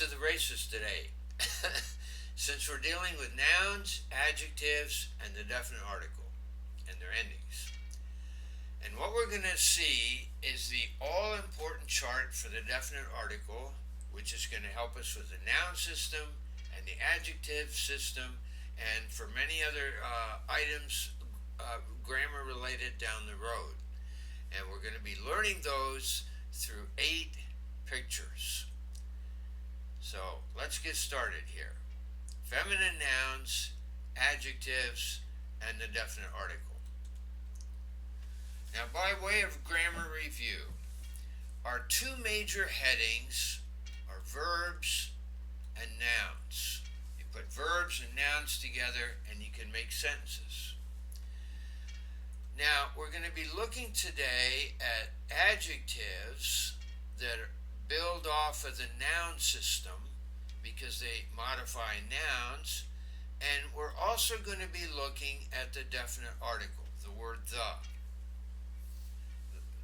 to the races today. Since we're dealing with nouns, adjectives, and the definite article and their endings. And what we're going to see is the all-important chart for the definite article, which is going to help us with the noun system and the adjective system, and for many other items, grammar related down the road. And we're going to be learning those through 8 pictures. So let's get started here. Feminine nouns, adjectives, and the definite article. Now, by way of grammar review, our 2 major headings are verbs and nouns. You put verbs and nouns together and you can make sentences. Now, we're going to be looking today at adjectives that build off of the noun system because they modify nouns, and we're also going to be looking at the definite article, the word the.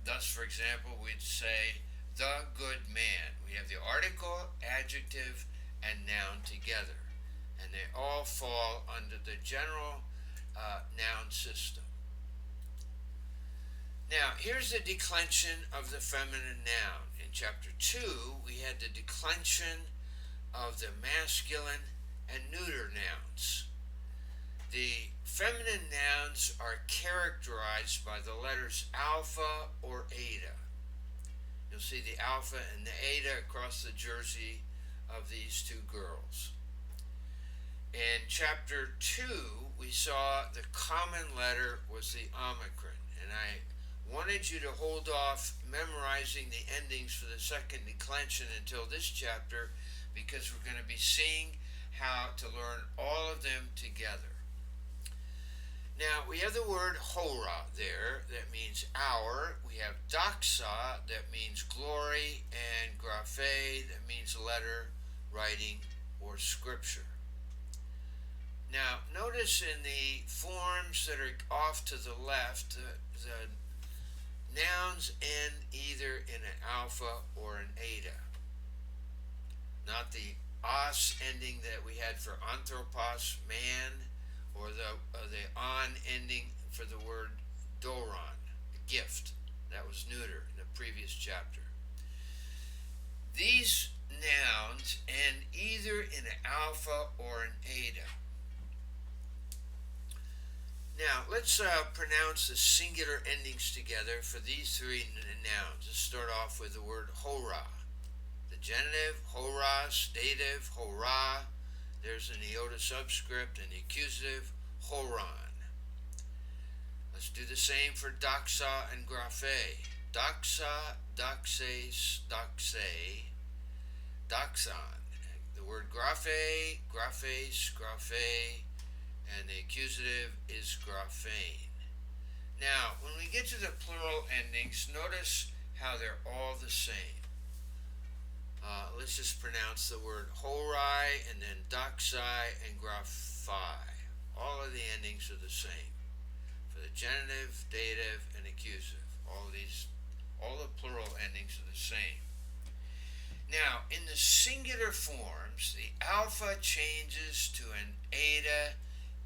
Thus, for example, we'd say the good man. We have the article, adjective, and noun together, and they all fall under the general noun system. Now, here's the declension of the feminine noun. In chapter 2, we had the declension of the masculine and neuter nouns. The feminine nouns are characterized by the letters alpha or eta. You'll see the alpha and the eta across the jersey of these 2 girls. In chapter 2, we saw the common letter was the omicron, and I wanted you to hold off memorizing the endings for the second declension until this chapter, because we're going to be seeing how to learn all of them together. Now, we have the word hora there, that means hour. We have doxa, that means glory, and graphe, that means letter, writing, or scripture. Now, notice in the forms that are off to the left, the nouns end either in an alpha or an eta. Not the os ending that we had for anthropos, man, or the on ending for the word doron, gift. That was neuter in the previous chapter. These nouns end either in an alpha or an eta. Now, let's pronounce the singular endings together for these 3 nouns. Let's start off with the word hora. The genitive, horas, dative, hora. There's an iota subscript, and the accusative, horon. Let's do the same for doxa and graphe. Doxa, doxes, doxe, doxon. The word graphe, graphes, graphe, and the accusative is graphane. Now, when we get to the plural endings, notice how they're all the same. Let's just pronounce the word horai, and then doxai and graphai. All of the endings are the same. For the genitive, dative, and accusative, all the plural endings are the same. Now, in the singular forms, the alpha changes to an eta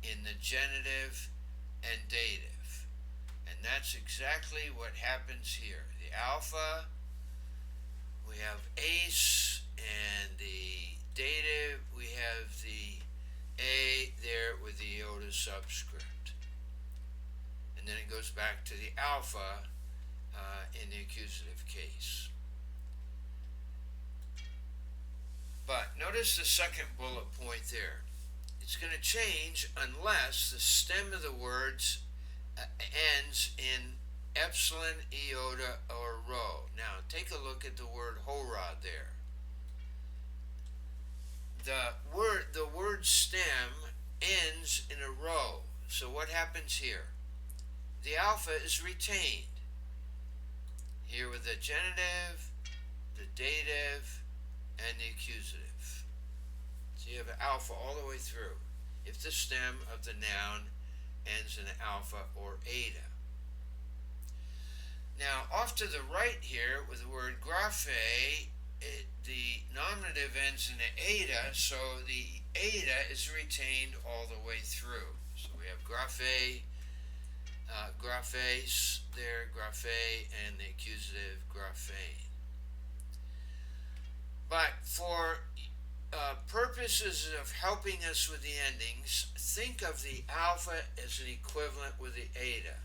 in the genitive and dative. And that's exactly what happens here. The alpha, we have ace, and the dative, we have the a there with the iota subscript. And then it goes back to the alpha in the accusative case. But notice the second bullet point there. It's going to change unless the stem of the words ends in epsilon, iota, or rho. Now, take a look at the word hora there. The word stem ends in a rho. So what happens here? The alpha is retained. Here with the genitive, the dative, and the accusative. So you have an alpha all the way through if the stem of the noun ends in an alpha or eta. Now, off to the right here with the word graphe, the nominative ends in an eta, so the eta is retained all the way through. So we have graphe, graphes there, graphe, and the accusative graphane. But for purposes of helping us with the endings, think of the alpha as an equivalent with the eta.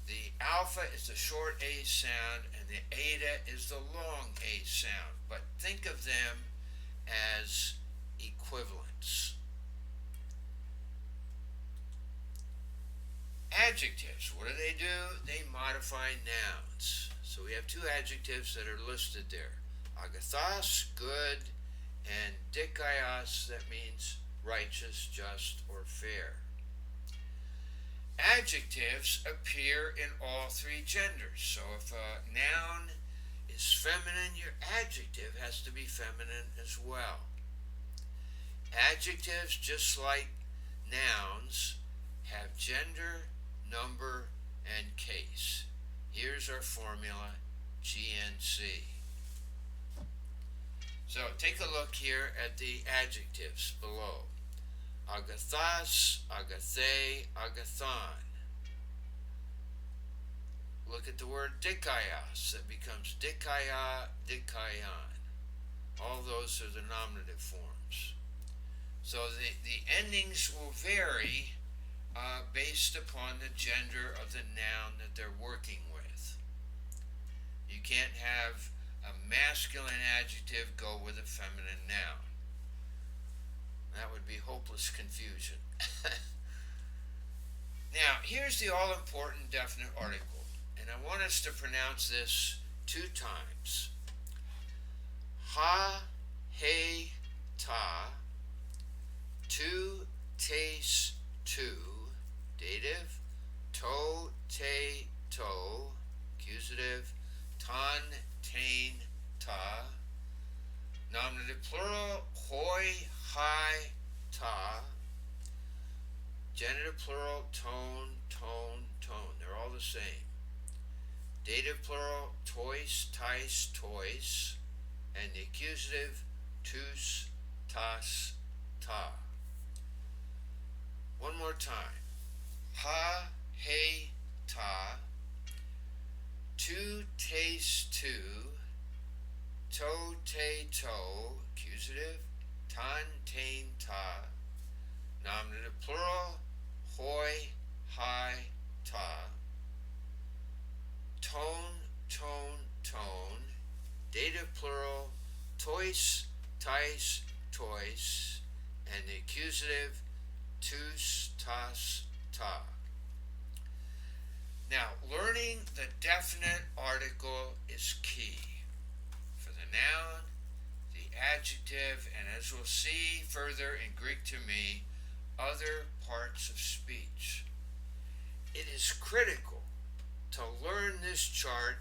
The alpha is the short A sound and the eta is the long A sound, but think of them as equivalents. Adjectives, what do? They modify nouns. So we have two adjectives that are listed there. Agathos, good, and dikaios, that means righteous, just, or fair. Adjectives appear in all three genders. So if a noun is feminine, your adjective has to be feminine as well. Adjectives, just like nouns, have gender, number, and case. Here's our formula, GNC. So take a look here at the adjectives below. Agathos, agathe, agathon. Look at the word dikaios. That becomes dikaia, dikaion. All those are the nominative forms. So the endings will vary based upon the gender of the noun that they're working with. You can't have a masculine adjective go with a feminine noun. That would be hopeless confusion. Now, here's the all-important definite article, and I want us to pronounce this 2 times. Ha, he, ta, tu, tes, tu, dative, to, te, to, accusative, ton, tain, ta, nominative plural, hoi, hi, ta, genitive plural, tone, tone, tone. They're all the same. Dative plural, tois, tais, tois, and the accusative, tus, tas, ta. One more time. Ha, he, ta, tu, tes, tu, to, te, to, accusative, ton, tain, ta, nominative plural, hoi, hi, ta, tone, tone, tone, dative plural, tois, tais, tois, and the accusative, tus, tas, ta. Now, learning the definite article is key for the noun, the adjective, and as we'll see further in Greek to me, other parts of speech. It is critical to learn this chart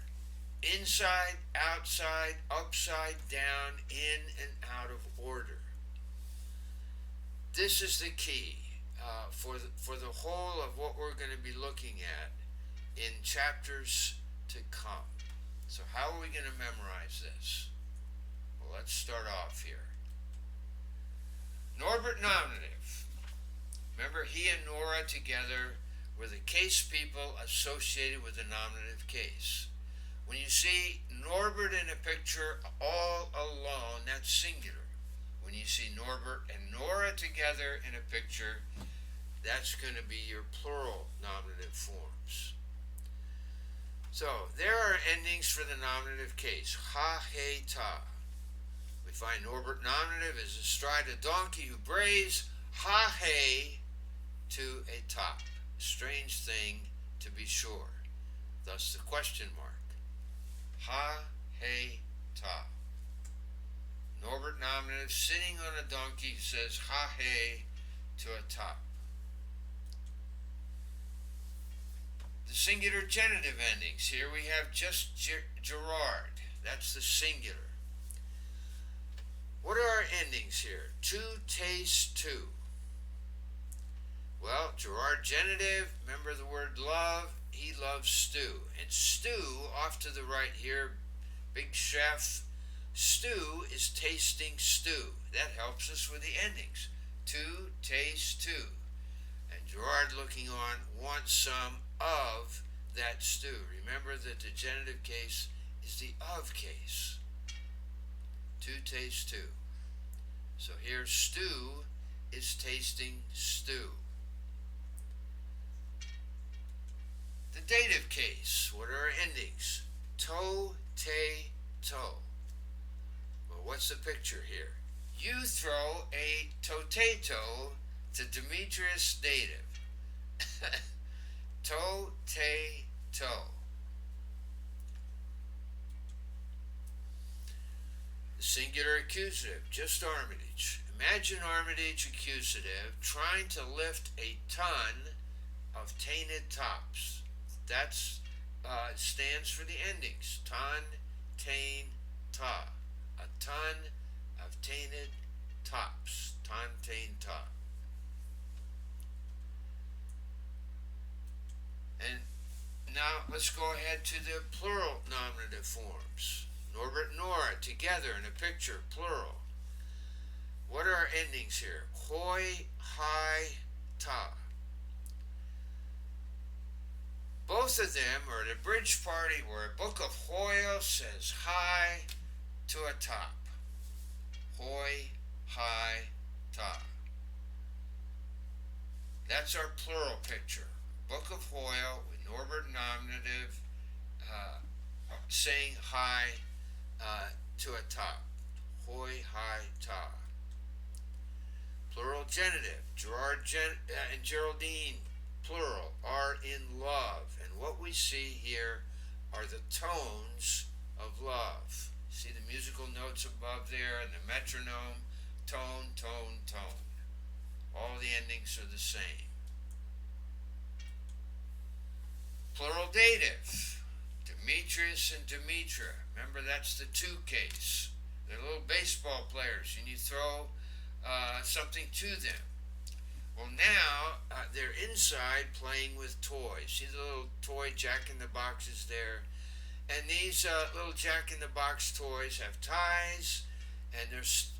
inside, outside, upside down, in and out of order. This is the key for the whole of what we're going to be looking at in chapters to come. So how are we going to memorize this? Well, let's start off here. Norbert nominative. Remember, he and Nora together were the case people associated with the nominative case. When you see Norbert in a picture all alone, that's singular. When you see Norbert and Nora together in a picture, that's going to be your plural nominative forms. So, there are endings for the nominative case. Ha, he, ta. We find Norbert nominative is astride a donkey who brays ha, he to a top. Strange thing to be sure. Thus the question mark. Ha, he, ta. Norbert nominative sitting on a donkey says ha, he to a top. The singular genitive endings. Here we have just Gerard. That's the singular. What are our endings here? Tu, tes, tu. Well, Gerard genitive, remember the word love, he loves stew. And stew, off to the right here, big chef, Stew is tasting stew. That helps us with the endings. To taste two. And Gerard, looking on, wants some of that stew. Remember that the genitive case is the of case. To taste two. So here, stew is tasting stew. The dative case, what are our endings? To, te, to. Well, what's the picture here? You throw a potato to Demetrius dative. To, te, to. The singular accusative, just Armitage. Imagine Armitage accusative trying to lift a ton of tainted tops. That's stands for the endings. Ton, tain, ta. A ton of tainted tops. Ton, tain, ta. And now let's go ahead to the plural nominative forms. Norbert and Nora together in a picture, plural. What are our endings here? Hoi, hi, ta. Both of them are at a bridge party where a book of Hoyle says hi to a top. Hoi, hi, ta. That's our plural picture. Book of Hoyle with Norbert nominative saying hi to a top. Hoi, hi, ta. Plural genitive. Gerard and Geraldine, plural, are in love. And what we see here are the tones of love. See the musical notes above there and the metronome? Tone, tone, tone. All the endings are the same. Plural dative. Demetrius and Demetra. Remember, that's the two case. They're little baseball players, and you throw something to them. Well, now they're inside playing with toys. See the little toy jack-in-the-boxes there? And these little jack-in-the-box toys have ties, and there's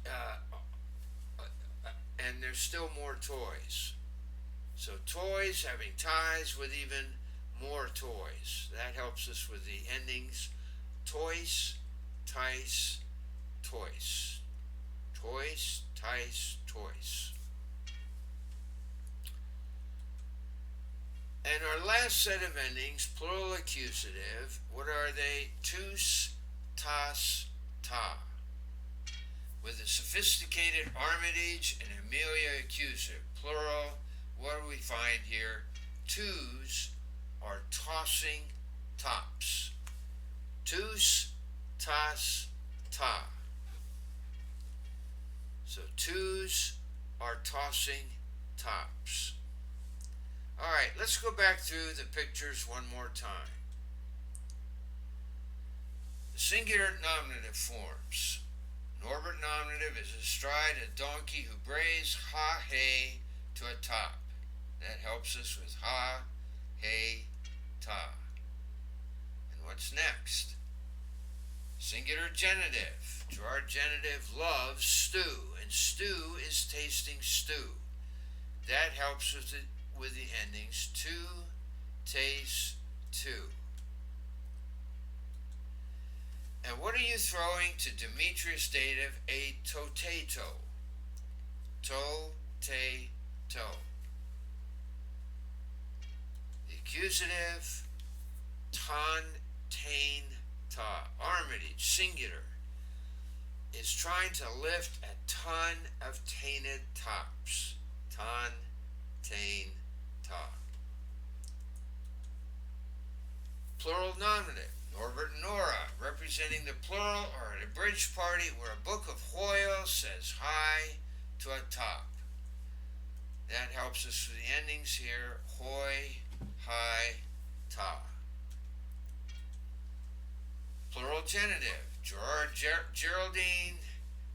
still more toys. So toys having ties with even more toys. That helps us with the endings. Toys, tice, toys. Toys, tice, toys. And our last set of endings, plural accusative, what are they? Tus, tas, ta. With a sophisticated Armitage and Amelia accusative, plural, what do we find here? Twos are tossing tops. Tus, tas, ta. So twos are tossing tops. All right, let's go back through the pictures one more time. The singular nominative forms. Norbert nominative is astride a donkey who brays ha, hey to a top. That helps us with ha, hey, ta. And what's next? Singular genitive. Gerard genitive loves stew, and stew is tasting stew. That helps with the endings to, taste, to. And what are you throwing to Demetrius dative? A potato. To, te, to. The accusative, ton, tain, ta. Armitage, singular, is trying to lift a ton of tainted tops. Ton, tain, ta. Plural nominative. Norbert and Nora, representing the plural, are at a bridge party where a book of Hoyle says hi to a top. That helps us with the endings here. Hoi, hi, ta. Plural genitive. Gerard, Geraldine,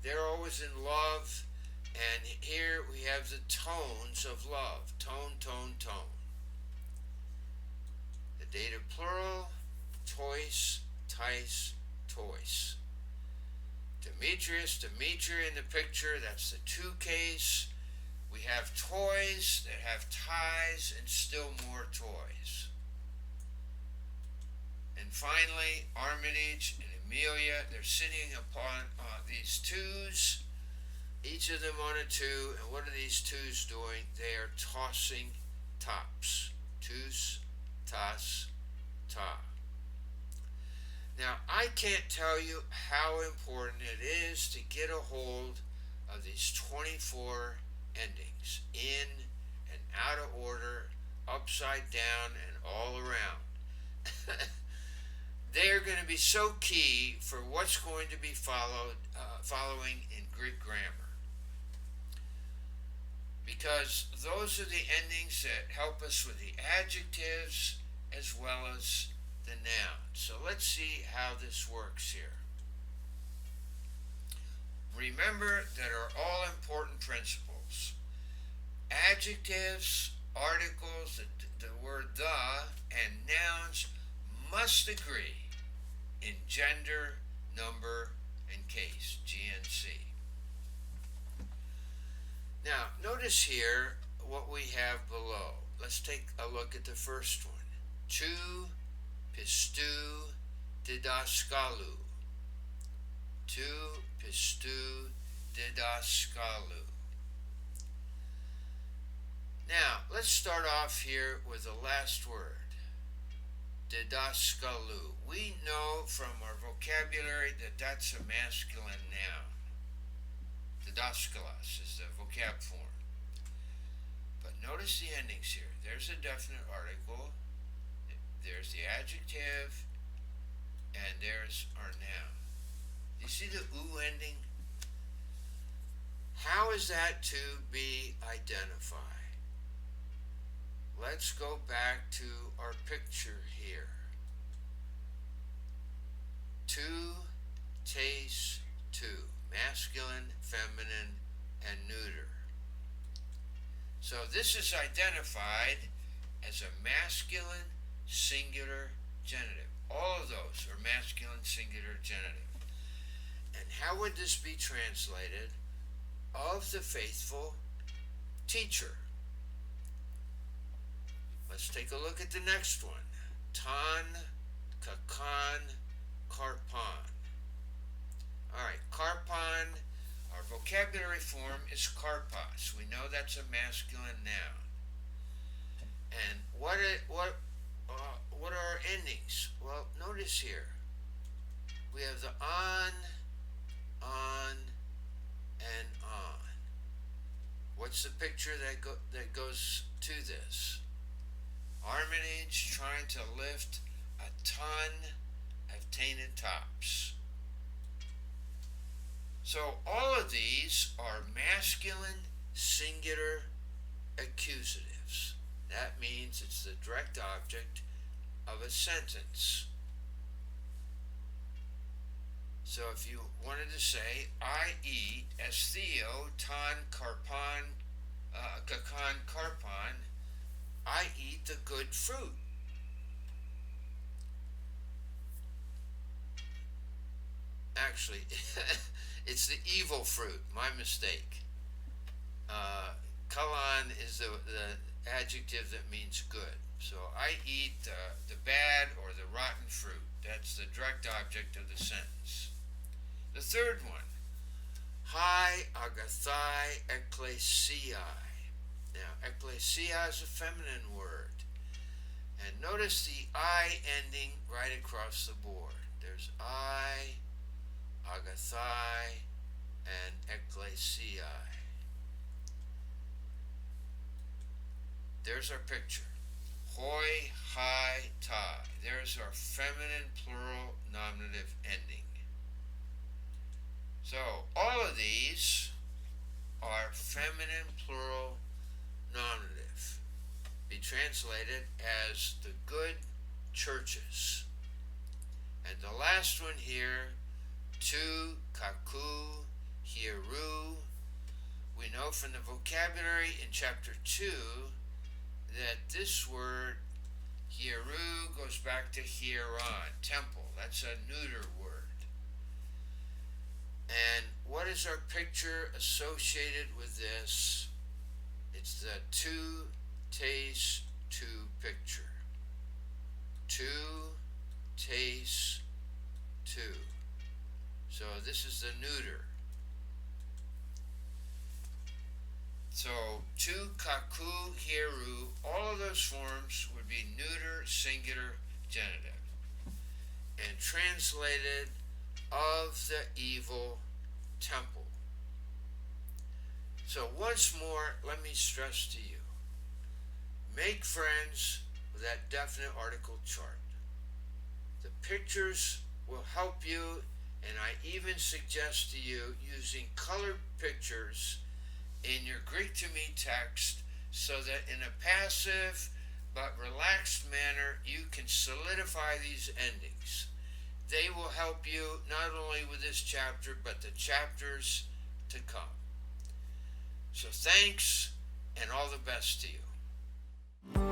they're always in love. And here we have the tones of love. Tone, tone, tone. The dative plural, tois, tice, tois. Demetrius, Demetria in the picture, that's the two case. We have toys that have ties and still more toys. And finally, Armitage and Amelia, they're sitting upon these twos, each of them on a two, and what are these twos doing? They are tossing tops. Tus, tas, ta. Now, I can't tell you how important it is to get a hold of these 24 endings, in and out of order, upside down, and all around. They're going to be so key for what's going to be following in Greek grammar. Because those are the endings that help us with the adjectives as well as the nouns. So let's see how this works here. Remember that are all important principles. Adjectives, articles, the word the, and nouns must agree in gender, number, and case, GNC. Now, notice here what we have below. Let's take a look at the first one. Tu pistou didaskalu. Tu pistou didaskalu. Now, let's start off here with the last word, didaskalu. We know from our vocabulary that that's a masculine noun. Didaskalos is the vocab form. But notice the endings here. There's a definite article, there's the adjective, and there's our noun. You see the oo ending? How is that to be identified? Let's go back to our picture here. Tu, tes, tu. Masculine, feminine, and neuter. So this is identified as a masculine singular genitive. All of those are masculine singular genitive. And how would this be translated? Of the faithful teacher. Let's take a look at the next one. Tan, kakan, karpan. All right, karpan, our vocabulary form is karpas. We know that's a masculine noun. And what are our endings? Well, notice here. We have the on, and on. What's the picture that goes to this? Armitage trying to lift a ton of tainted tops. So all of these are masculine singular accusatives. That means it's the direct object of a sentence. So if you wanted to say, I eat estheo tan karpan, kakan karpan, I eat the good fruit. Actually, it's the evil fruit. My mistake. Kalan is the adjective that means good. So I eat the bad or the rotten fruit. That's the direct object of the sentence. The third one. Hi agathai ecclesiae. Now, ecclesia is a feminine word. And notice the I ending right across the board. There's I, agathai, and ecclesiae. There's our picture. Hoi, hi, tai. There's our feminine plural nominative ending. So, all of these are feminine plural nominative. Be translated as the good churches. And the last one here, tu, kaku, hieru. We know from the vocabulary in chapter 2 that this word, hieru, goes back to hieron, temple. That's a neuter word. And what is our picture associated with this? It's the to, taste, to picture. To, taste, to. So this is the neuter. So tu, kaku, hieru, all of those forms would be neuter, singular, genitive. And translated, of the evil temple. So once more, let me stress to you, make friends with that definite article chart. The pictures will help you, and I even suggest to you using colored pictures in your Greek to me text so that in a passive but relaxed manner you can solidify these endings. They will help you not only with this chapter but the chapters to come. So thanks and all the best to you.